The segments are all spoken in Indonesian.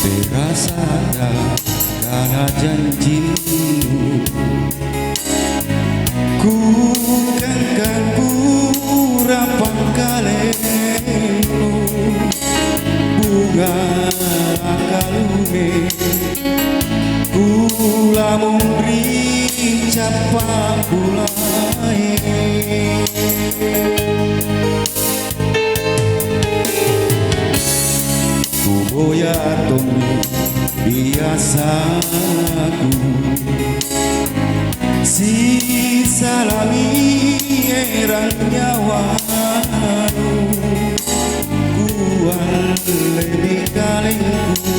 Terasa karena janjimu, ku kan berapa kalimu bunga kalume, ku lamun beri capa bulai. Ku boyatong biasaku si salami erang nyawanu, kual lebih kalengku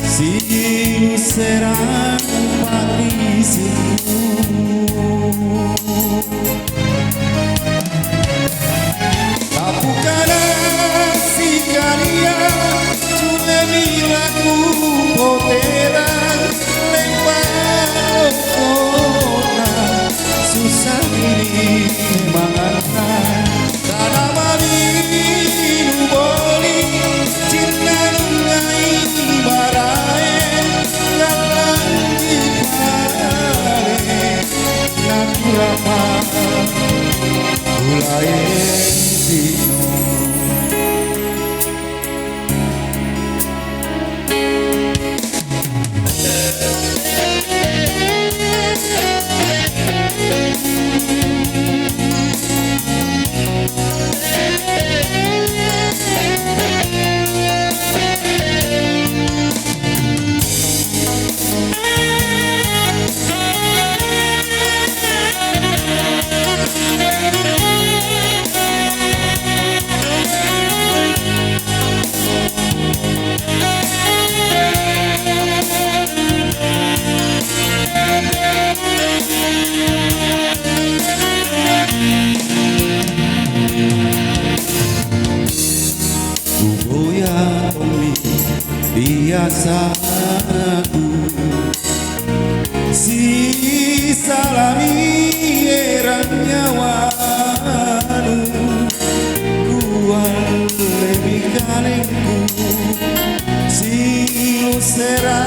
si serang mati siku. Tapukana si kalian cule milaku poteran lempar kona susah ini mangan karena malinu boli cinta nungai barae lalang di pare naku lama mulai dino. Biasaku si salami erang nyawanu, kual lebih kalengku si serang